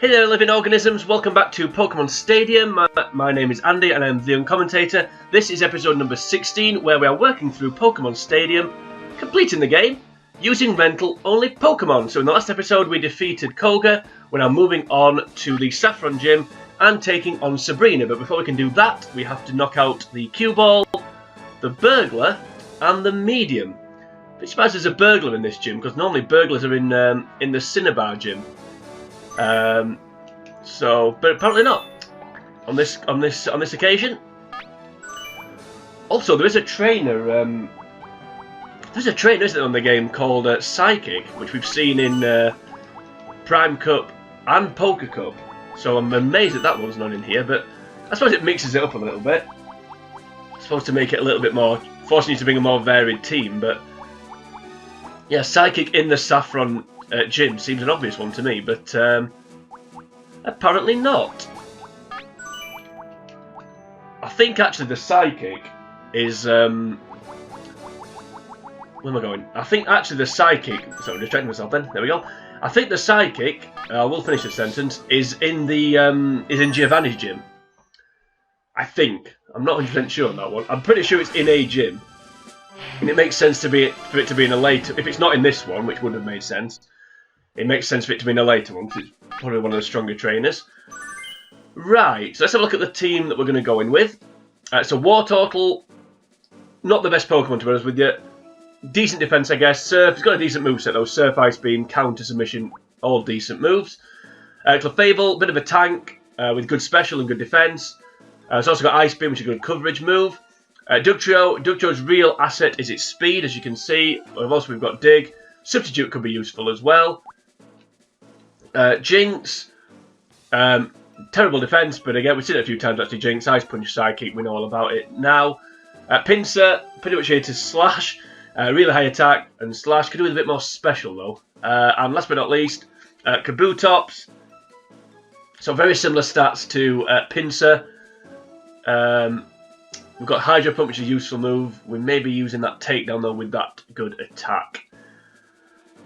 Hey there, living organisms. Welcome back to Pokemon Stadium. My name is Andy and I'm the commentator. This is episode number 16, where we are working through Pokemon Stadium, completing the game, using rental only Pokemon. So in the last episode we defeated Koga. We're now moving on to the Saffron Gym and taking on Sabrina. But before we can do that, we have to knock out the Cue Ball, the Burglar, and the Medium. I'm surprised there's a Burglar in this gym, because normally Burglars are in the Cinnabar Gym. But apparently not on this occasion. Also, there is a trainer. There's a trainer, isn't there, on the game called Psychic, which we've seen in Prime Cup and Poker Cup. So I'm amazed that one's not in here. But I suppose it mixes it up a little bit. It's supposed to make it a little bit more, forcing you to bring a more varied team. But yeah, Psychic in the Saffron Gym seems an obvious one to me, but apparently not. I think actually the Psychic is where am I going? I think actually the Psychic, sorry, I'm distracting myself then, there we go. I think the Psychic, we'll finish this sentence, is in the is in Giovanni's gym. I think. I'm not 100% sure on that one. I'm pretty sure it's in a gym. And it makes sense for it to be in a later, if it's not in this one, which would have made sense. It makes sense for it to be in a later one, because it's probably one of the stronger trainers. Right, so let's have a look at the team that we're going to go in with. So Wartortle, not the best Pokemon to be honest with you. Decent defense, I guess. Surf, he's got a decent moveset though. Surf, Ice Beam, Counter Submission, all decent moves. Clefable, bit of a tank with good special and good defense. It's also got Ice Beam, which is a good coverage move. Dugtrio's real asset is its speed, as you can see. We've got Dig. Substitute could be useful as well. Jynx, terrible defense, but again, we've seen it a few times actually. Jynx, Ice Punch, Psychic, we know all about it now. Pinsir, pretty much here to slash, really high attack and slash. Could do with a bit more special though. And last but not least, Kabutops. So very similar stats to Pinsir. We've got Hydro Pump, which is a useful move. We may be using that takedown though with that good attack.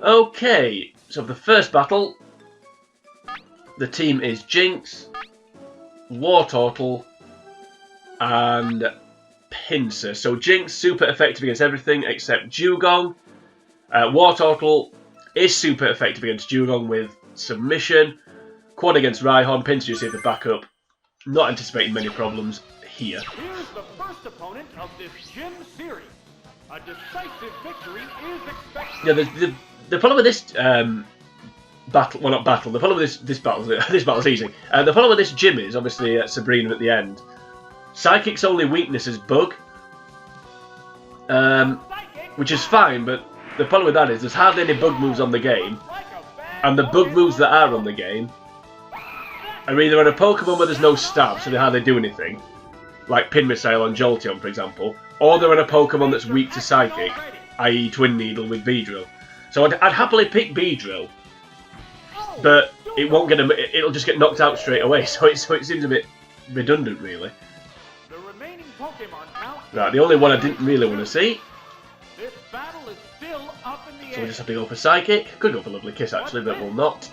Okay, so for the first battle, the team is Jynx, Wartortle, and Pinsir. So Jynx, super effective against everything except Dugong. Wartortle is super effective against Dugong with Submission. Quad against Rhyhorn. Pinsir, you see the backup. Not anticipating many problems here. Here's the first opponent of this gym series. A decisive victory is expected. Yeah, the problem with this battle, well not battle, the problem with this battle's easy. The problem with this gym is obviously Sabrina at the end. Psychic's only weakness is Bug, which is fine, but the problem with that is there's hardly any Bug moves on the game, and the Bug moves that are on the game are either on a Pokemon where there's no stab, so they hardly do anything, like Pin Missile on Jolteon for example, or they're on a Pokemon that's weak to Psychic, i.e. Twin Needle with Beedrill. So I'd happily pick Beedrill, but it won't get it'll just get knocked out straight away. So it seems a bit redundant, really. The remaining Pokemon count. Right, the only one I didn't really want to see. This battle is still up in the air. So we just have to go for Psychic. Could go for Lovely Kiss actually, but we'll not.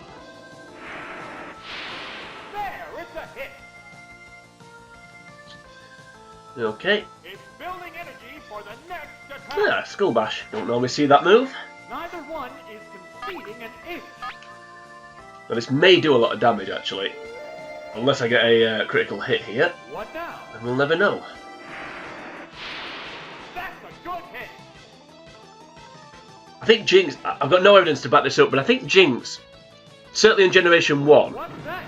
There, it's a hit. Okay. It's building energy for the next attack. Yeah, Skull Bash. Don't normally see that move. Neither one is conceding an inch. Now this may do a lot of damage actually, unless I get a critical hit here. What now? And we'll never know. That's a good hit. I think Jynx, I've got no evidence to back this up, but I think Jynx, certainly in Generation 1. What's that?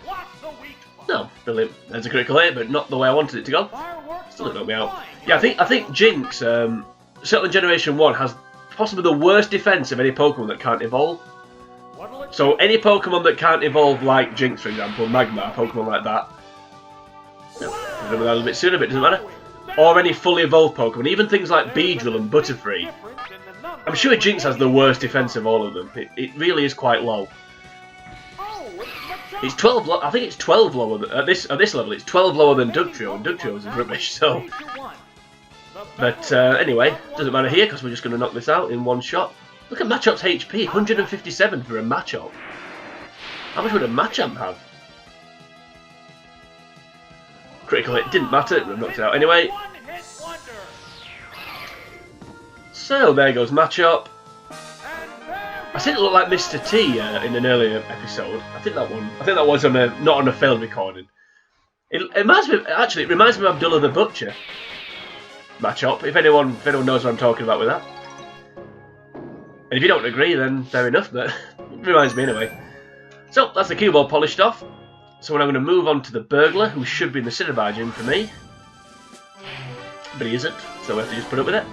What's the weak spot? No, brilliant. There's a critical hit, but not the way I wanted it to go. Fireworks Still don't are knock me out. flying. Yeah, I think Jynx, certainly in Generation 1, has possibly the worst defense of any Pokemon that can't evolve. What'll it So do? any Pokemon that can't evolve like Jynx, for example, Magmar, Pokemon like that. No, I'll do that a little bit sooner, but it doesn't matter. Or any fully evolved Pokemon, even things like Beedrill and Butterfree. I'm sure Jynx has the worst defense of all of them. It really is quite low. It's 12. I think it's 12 lower at this level. It's 12 lower than Dugtrio, and Dugtrio is rubbish. So, but anyway, doesn't matter here because we're just going to knock this out in one shot. Look at Machop's HP, 157 for a Machop. How much would a Machamp have? Critical hit didn't matter, we knocked it out anyway. So there goes Machamp. I think it looked like Mr. T in an earlier episode. I think that was on a not on a failed recording. It reminds me of Abdullah the Butcher. Machamp. If anyone knows what I'm talking about with that. And if you don't agree, then fair enough. But it reminds me anyway. So that's the cue ball polished off. So we're now going to move on to the Burglar, who should be in the Cinnabar Gym for me. But he isn't, so we have to just put up with it.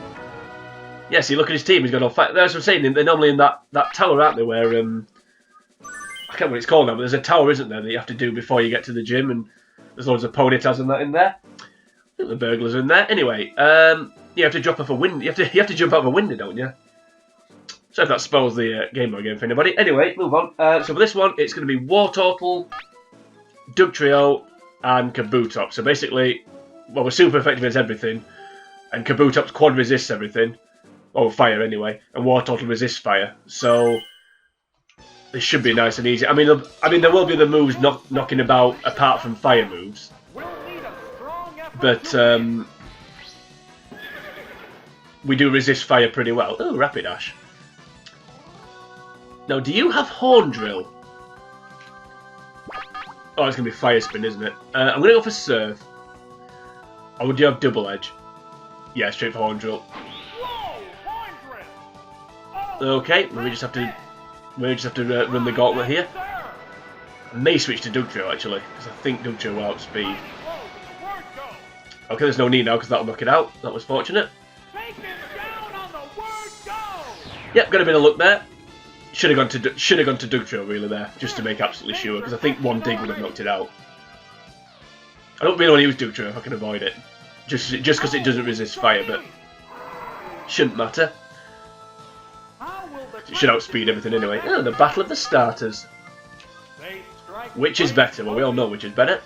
Yeah, see, look at his team, he's got all five. That's what I'm saying, they're normally in that tower, aren't they, where, I can't remember what it's called now, but there's a tower, isn't there, that you have to do before you get to the gym, and there's loads of Ponytas and that in there. I think the Burglar's in there. Anyway, you have to drop off a window, you have to jump out of a window, don't you? So if that spoils the Game Boy game for anybody. Anyway, move on. So for this one, it's going to be Wartortle, Dugtrio, and Kabutops. So basically, well, we're super effective against everything, and Kabutops quad resists everything. Or fire anyway, and Wartortle resists fire. So this should be nice and easy. I mean, there will be the moves knocking about apart from fire moves, but we do resist fire pretty well. Oh, Rapidash. Now, do you have Horn Drill? Oh, it's gonna be Fire Spin, isn't it? I'm gonna go for Surf. Or would you have Double Edge? Yeah, straight for Horn Drill. Okay, we just have to run the gauntlet here. I may switch to Dugtrio actually, because I think Dugtrio will outspeed. Okay, there's no need now because that'll knock it out. That was fortunate. Yep, got a bit of luck there. Should have gone to Dugtrio really there, just to make absolutely sure, because I think one dig would have knocked it out. I don't really want to use Dugtrio if I can avoid it, just because it doesn't resist fire, but shouldn't matter. It should outspeed everything anyway. Oh, the Battle of the Starters. Which is better? Well, we all know which is better.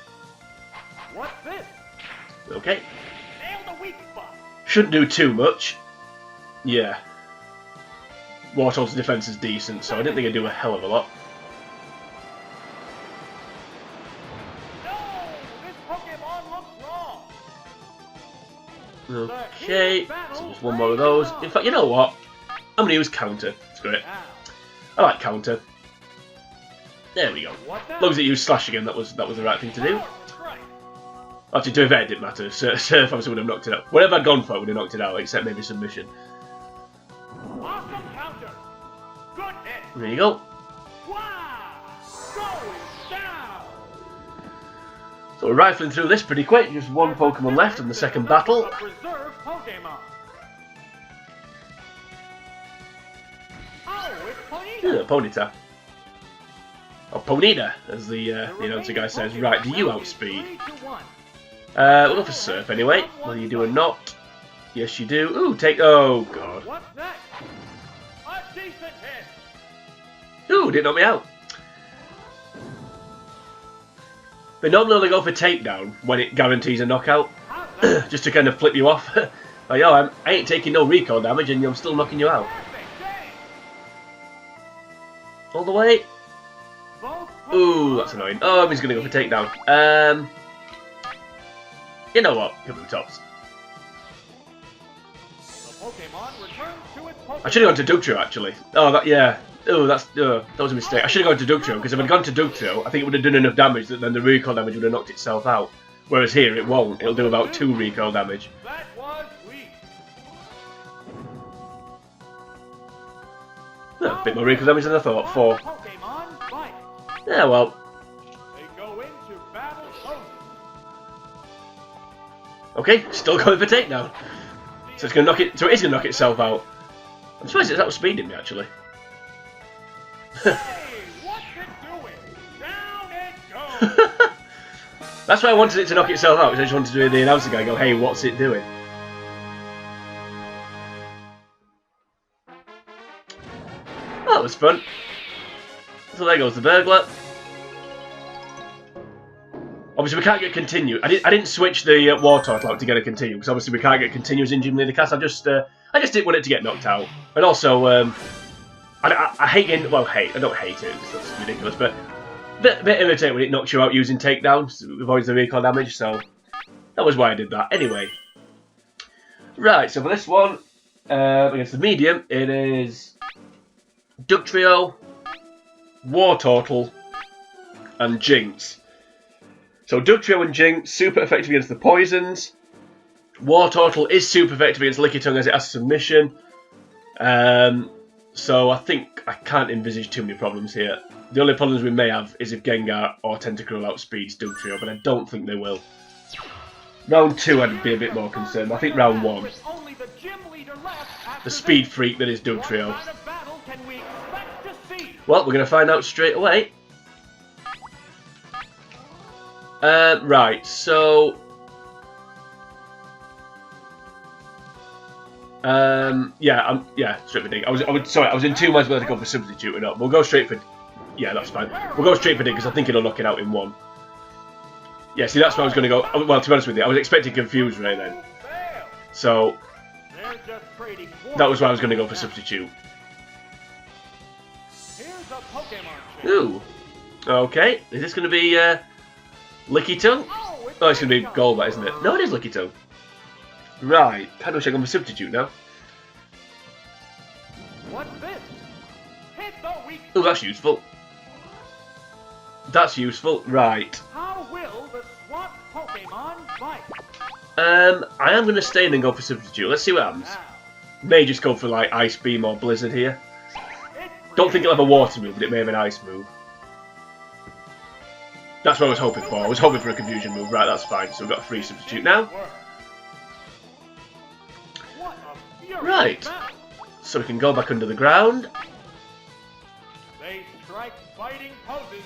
Okay. Shouldn't do too much. Yeah. Wartortle's defense is decent, so I didn't think I'd do a hell of a lot. Okay, so just one more of those. In fact, you know what? I'm going to use Counter. Screw it. I like Counter. There we go. As long as it used Slash again, that was the right thing to do. Actually, to evade, it didn't matter. Surf obviously would have knocked it out. Whatever I'd gone for would have knocked it out, except maybe Submission. There you go. So we're rifling through this pretty quick. Just one Pokemon left in the second battle. Yeah, Ponyta. Or Ponyta, as the announcer guy says. Right, do you outspeed? We'll go for Surf anyway. Well, you do or not. Yes, you do. Ooh, take... Oh, God. Ooh, didn't knock me out. They normally only go for takedown when it guarantees a knockout. Just to kind of flip you off. Like, oh, I ain't taking no recoil damage and I'm still knocking you out. All the way. Ooh, that's annoying. Oh, he's going to go for takedown. You know what? Kabutops. I should have gone to Dugtrio, actually. Oh, that, yeah. Oh, that was a mistake. I should have gone to Dugtrio, because if I'd gone to Dugtrio, I think it would have done enough damage that then the recoil damage would have knocked itself out. Whereas here, it won't. It'll do about 2 recoil damage. Oh, a bit more recoil damage than I thought. 4. Yeah, well. Okay, still going for takedown. So it's going to knock it. So it is going to knock itself out. I'm surprised it's outspeeding me actually. That's why I wanted it to knock itself out, because I just wanted to do the announcer guy go, hey, what's it doing? Oh, that was fun. So there goes the Burglar. Obviously we can't get continue. I didn't switch the Wartortle out to get a continue, because obviously we can't get continues in Gym Leader Cast. I just didn't want it to get knocked out. And also, I hate getting, well, I don't hate it, that's ridiculous, but Bit irritating when it knocks you out using takedowns, avoids the recoil damage, so that was why I did that. Anyway. Right, so for this one, against the medium, it is Dugtrio, Wartortle, and Jynx. So Dugtrio and Jynx, super effective against the poisons. Wartortle is super effective against Lickitung as it has submission. So I think I can't envisage too many problems here. The only problems we may have is if Gengar or Tentacruel outspeeds Dugtrio, but I don't think they will. Round 2 I'd be a bit more concerned. I think round 1. The speed freak that is Dugtrio. Well, we're going to find out straight away. Right, so... yeah, straight for dig. I was in 2 minds whether to go for substitute or not. We'll go straight for... Yeah, that's fine. We'll go straight for dig because I think it'll knock it out in 1. Yeah, see, that's where I was going to go. Well, to be honest with you, I was expecting Confuse Ray then. So, that was why I was going to go for substitute. Ooh. Okay, is this going to be Lickitung? Oh, it's going to be Golbat, isn't it? No, it is Lickitung. Right, how do I check on for substitute now? What's this? Oh, that's useful. That's useful. Right. How will the swap Pokemon fight? I am going to stay and then go for substitute. Let's see what happens. May just go for like Ice Beam or Blizzard here. Don't think it'll have a Water move, but it may have an Ice move. That's what I was hoping for. I was hoping for a Confusion move. Right, that's fine. So we've got a free substitute now. Right. So we can go back under the ground. They strike fighting poses.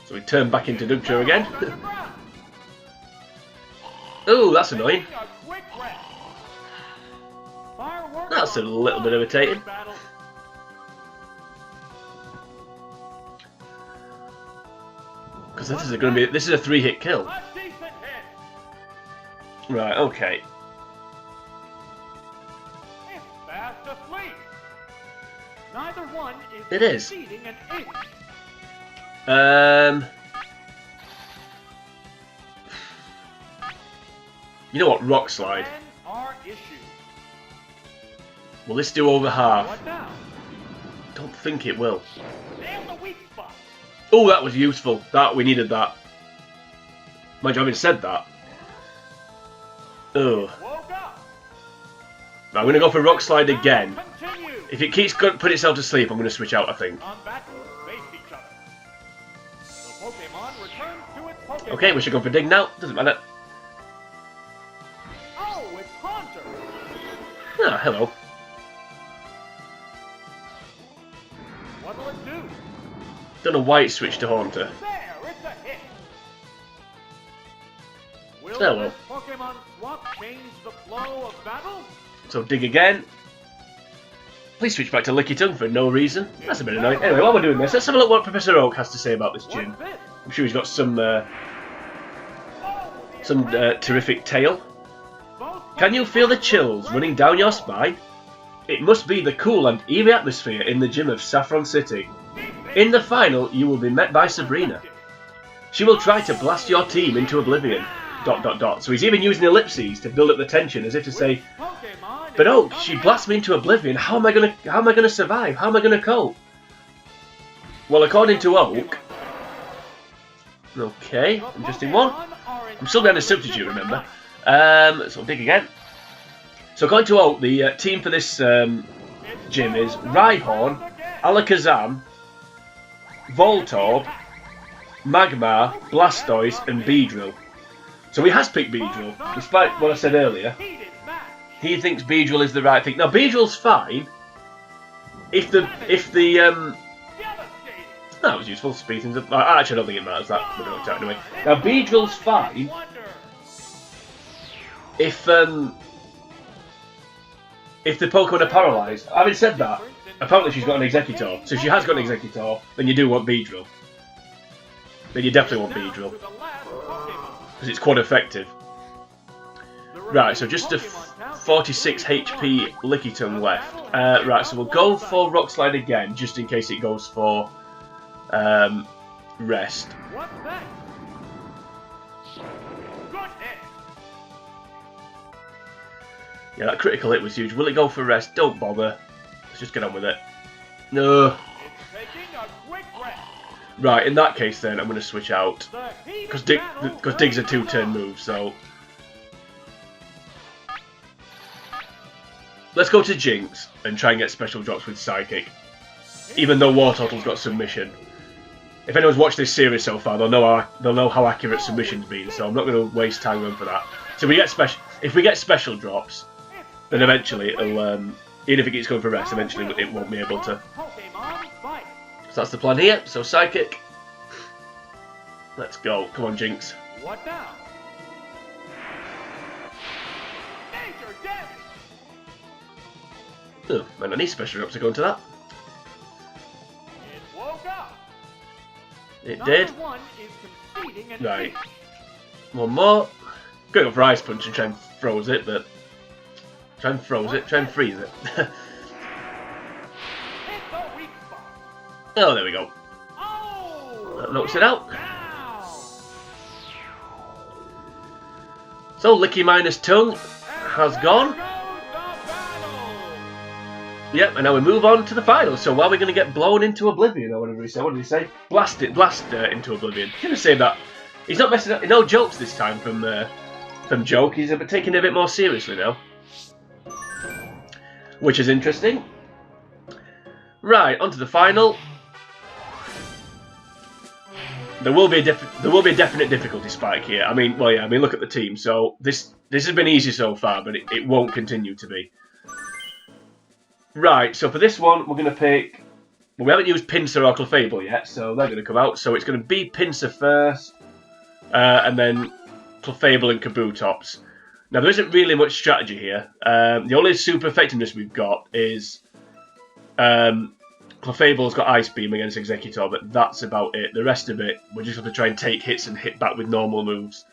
So we turn back into Dugtrio again. Ooh, that's annoying. That's a little bit irritating. Because this is going to be, this is a 3-hit kill. Right, okay. Neither one is it is. You know what? Rock Slide. Will this do over half? Don't think it will. Oh, that was useful. That we needed that. Mind you, having said that. Oh. I'm going to go for Rock Slide again. If it keeps putting itself to sleep, I'm going to switch out, I think. Okay, we should go for Dig now. Doesn't matter. Ah, hello. What'll it do? Don't know why it switched to Haunter. There, it's a hit. Will well. Pokemon swap change the flow of battle? So Dig again. Please switch back to Lickitung for no reason. That's a bit annoying. Anyway, while we're doing this, let's have a look what Professor Oak has to say about this gym. I'm sure he's got some terrific tale. Can you feel the chills running down your spine? It must be the cool and eerie atmosphere in the gym of Saffron City. In the final, you will be met by Sabrina. She will try to blast your team into oblivion. ... So he's even using ellipses to build up the tension, as if to say, "But Oak, she blasts me into oblivion. How am I gonna survive? How am I gonna cope?" Well, according to Oak, okay, interesting one. I'm still going to substitute, remember. So Dig again. So according to Oak, the team for this gym is Rhyhorn, Alakazam, Voltorb, Magmar, Blastoise, and Beedrill. So he has picked Beedrill, despite what I said earlier. He thinks Beedrill is the right thing. Now Beedrill's fine. If the that was useful. Speed things up. Actually, I don't think it matters that. We're going to anyway. Now Beedrill's fine. If the Pokemon are paralysed. Having said that, apparently she's got an Executor. So if she has got an Executor, then you do want Beedrill. Then you definitely want Beedrill. Because it's quite effective. Right, so just a 46 HP Lickitung left. Right, so we'll go for Rock Slide again, just in case it goes for rest. What's that? Good hit. Yeah, that critical hit was huge. Will it go for rest? Don't bother. Let's just get on with it. No. It's taking a quick rest. Right, in that case then, I'm going to switch out. The heat Because battle Dig's a ready to 2-turn go. move, so... Let's go to Jynx and try and get special drops with Psychic. Even though Wartortle's got Submission. If anyone's watched this series so far, they'll know how accurate Submission's been, so I'm not going to waste time on for that. So if we get special drops, then eventually it'll, even if it keeps going for rest, eventually it won't be able to. Pokemon fight. So that's the plan here. So Psychic. Let's go. Come on, Jynx. What now? Major damage. Oh, man, I need special drops to go into that. It woke up. It Number did. 1 is conceding an Right. inch. One more. Going up for Ice Punch and try and froze it, but... Try and froze it. Try and freeze it. Hit the weak spot. Oh, there we go. Oh! That knocks it out. Down. So, Licky minus Tongue has gone. There goes the battle. Yep, and now we move on to the final. So, while we're going to get blown into oblivion, or whatever he said. What did he say? Blast into oblivion. Gonna say that. He's not messing up. No jokes this time from Joke. He's taking it a bit more seriously now, which is interesting. Right, on to the final. There will be a definite difficulty spike here. I mean, well, yeah. I mean, look at the team. So this has been easy so far, but it won't continue to be. Right. So for this one, we're going to pick. Well, we haven't used Pinsir or Clefable yet, so they're going to come out. So it's going to be Pinsir first, and then Clefable and Kabutops. Now there isn't really much strategy here. The only super effectiveness we've got is. Clefable's got Ice Beam against Executor, but that's about it. The rest of it, we're just going to try and take hits and hit back with normal moves.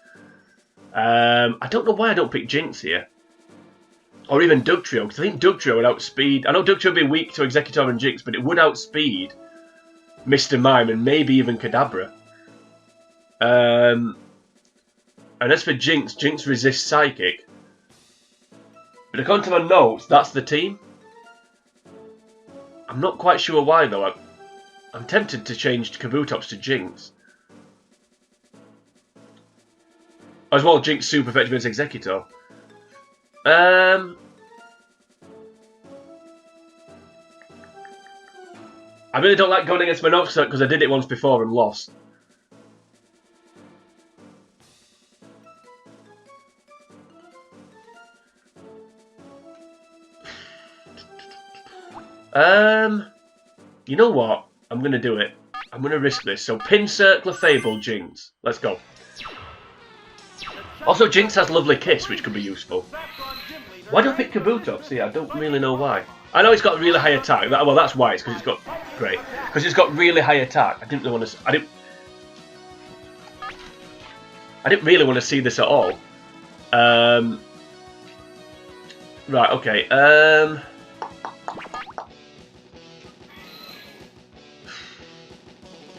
I don't know why I don't pick Jynx here. Or even Dugtrio, because I think Dugtrio would outspeed... I know Dugtrio would be weak to Executor and Jynx, but it would outspeed Mr. Mime and maybe even Kadabra. And as for Jynx, Jynx resists Psychic. But according to my notes, that's the team. I'm not quite sure why though. I'm tempted to change Kabutops to Jynx. As well, Jynx super effective against Executor. I really don't like going against my notes because I did it once before and lost. You know what? I'm going to do it. I'm going to risk this. So, Pinsir, Clefable, Jynx. Let's go. Also, Jynx has Lovely Kiss, which could be useful. Why do I pick Kabutops? Yeah, I don't really know why. I know it's got really high attack. Well, that's why. It's because it's got... Great. Because it's got really high attack. I didn't really want to... I didn't really want to see this at all. Right, okay.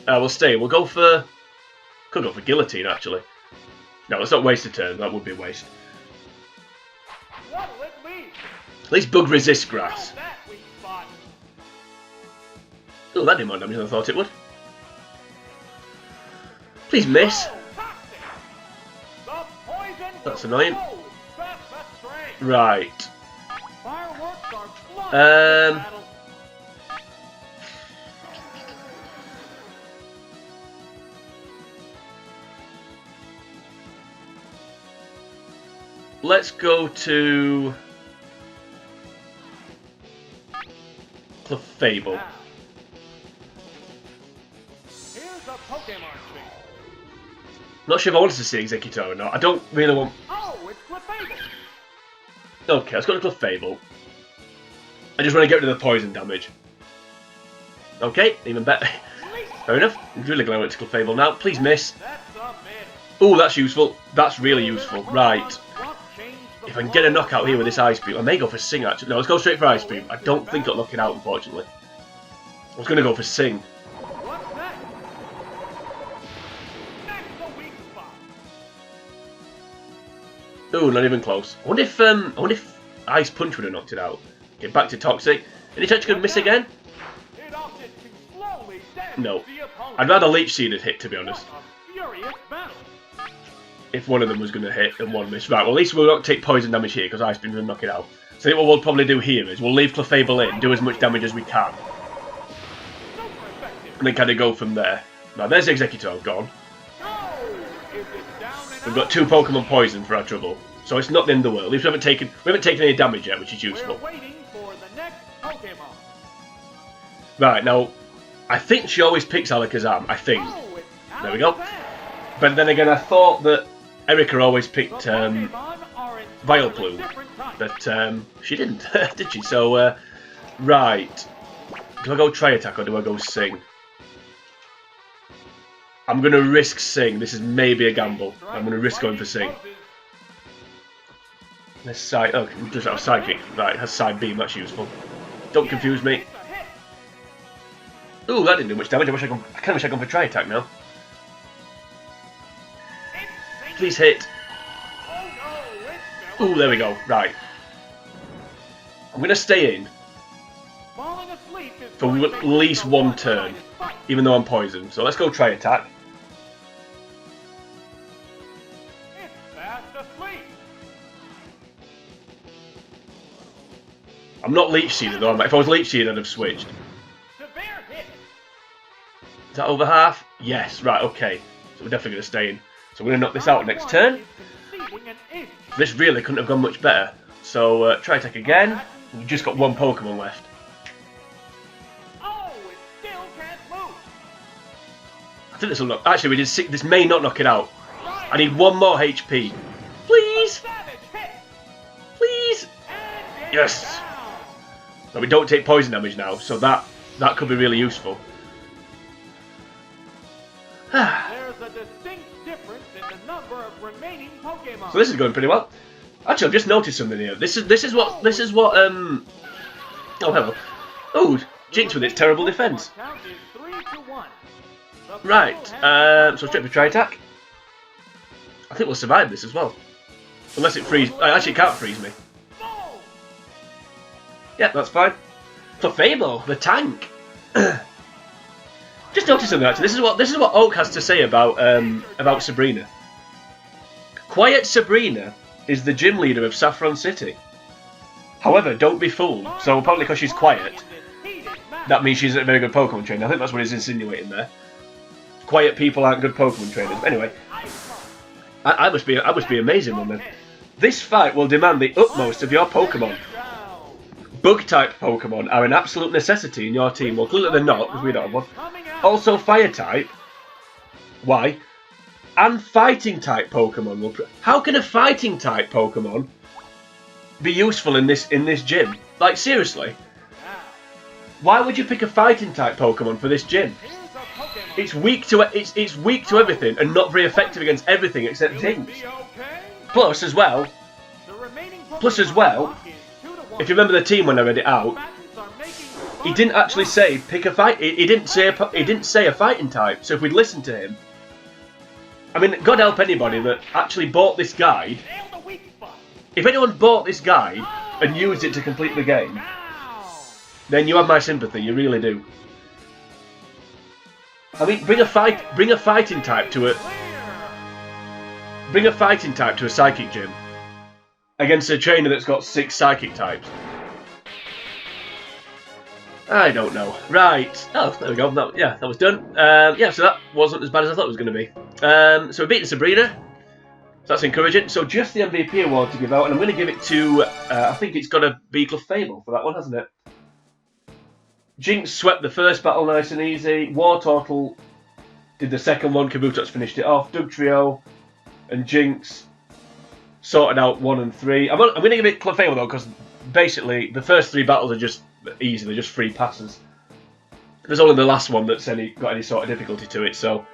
We'll stay. We'll go for... Could go for Guillotine, actually. No, let's not waste a turn. That would be a waste. What'll it be? At least Bug resists Grass. That weak spot. Oh, that did more damage than I thought it would. Please miss. Oh, toxic. The poison That's will annoying. go. That's the strength. Right. Fireworks are flying in this battle. Let's go to Clefable. Now, here's a Pokemon tree. Not sure if I wanted to see Executor or not. I don't really want... Oh, it's Clefable. Okay, let's go to Clefable. I just want to get rid of the poison damage. Okay, even better. Fair enough. I'm really glad I went to Clefable now. Please miss. That's a miss. Oh, that's useful. That's really useful. Right. If I can get a knockout here with this Ice Beam, I may go for Sing actually. No, let's go straight for Ice Beam. I don't think it'll knock it out, unfortunately. I was going to go for Sing. What's that? Ooh, not even close. I wonder if Ice Punch would have knocked it out. Get back to Toxic. Any touch going to miss again? No. I'd rather Leech Seed had hit, to be honest. If one of them was going to hit and one missed. Right, well, at least we'll not take poison damage here because Ice Beam will knock it out. So I think what we'll probably do here is we'll leave Clefable in, do as much damage as we can. And then kind of go from there. Now, there's Executor gone. We've got 2 Pokemon poison for our trouble. So it's not the end of the world. At least we haven't taken any damage yet, which is useful. Right, now, I think she always picks Alakazam, I think. There we go. But then again, I thought that Erica always picked Vileplume. But she didn't, did she? So, right. Do I go Tri-Attack or do I go Sing? I'm going to risk Sing. This is maybe a gamble. I'm going to risk going for Sing. Let's side. Oh, just have Psychic. Right, it has Side Beam. That's useful. Don't confuse me. Ooh, that didn't do much damage. I kind of wish I'd gone for Tri-Attack now. Please hit. Ooh, there we go. Right. I'm going to stay in for at least 1 turn, even though I'm poisoned. So let's go Tri-Attack. I'm not Leech Seeded though. If I was Leech Seeded, I'd have switched. Is that over half? Yes. Right, okay. So we're definitely going to stay in. So we're going to knock this out next turn. This really couldn't have gone much better. So Tri-Attack again. We've just got 1 Pokemon left. I think this will knock. Actually, we did 6. This may not knock it out. I need 1 more HP. Please! Please! Yes! But we don't take poison damage now, so that could be really useful. There's a distinct difference in the number of remaining Pokemon. So this is going pretty well. Actually, I've just noticed something here. This is what oh hello. Oh, Jynx with its terrible defense. Right. So straight for Tri-Attack. I think we'll survive this as well. Unless it freezes. Actually, it can't freeze me. Yeah, that's fine. Clefable, the tank. Just noticed something actually. This is what Oak has to say about Sabrina. Quiet Sabrina is the gym leader of Saffron City. However, don't be fooled. So probably because she's quiet, that means she's a very good Pokemon trainer. I think that's what he's insinuating there. Quiet people aren't good Pokemon trainers. But anyway, I must be amazing one then. This fight will demand the utmost of your Pokemon. Bug-type Pokemon are an absolute necessity in your team. Well, clearly they're not, because we don't have one. Also, Fire-type. Why? And Fighting-type Pokemon will... How can a Fighting-type Pokemon be useful in this gym? Like, seriously? Why would you pick a Fighting-type Pokemon for this gym? It's weak to everything and not very effective against everything except Jynx. Plus, as well, if you remember the team when I read it out, he didn't actually say pick a fight. He didn't say a fighting type. So if we'd listened to him, I mean, God help anybody that actually bought this guide. If anyone bought this guide and used it to complete the game, then you have my sympathy. You really do. I mean, bring a fighting type to a psychic gym against a trainer that's got 6 psychic types. I don't know. Right. Oh, there we go. That was done. Yeah, so that wasn't as bad as I thought it was going to be. So we've beaten Sabrina. So that's encouraging. So just the MVP award to give out, and I'm going to give it to, I think it's got to be Clefable for that one, hasn't it? Jynx swept the first battle nice and easy. Wartortle did the second one. Kabutops finished it off. Dugtrio and Jynx sorted out 1 and 3. I'm going to give it Clefable though, because basically the first 3 battles are just easy. They're just free passes. There's only the last one that's got any sort of difficulty to it. So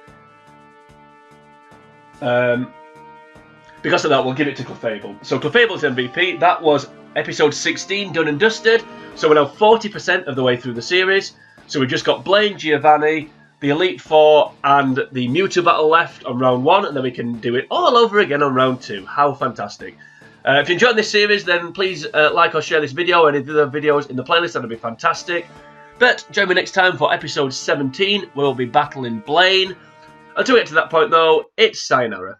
because of that, we'll give it to Clefable. So Clefable's MVP. That was episode 16 done and dusted. So we're now 40% of the way through the series. So we've just got Blaine, Giovanni, the Elite Four, and the Mewtwo battle left on round 1, and then we can do it all over again on round 2. How fantastic. If you enjoyed this series, then please like or share this video or any of the other videos in the playlist. That would be fantastic. But join me next time for episode 17. We'll be battling Blaine. Until we get to that point, though, it's sayonara.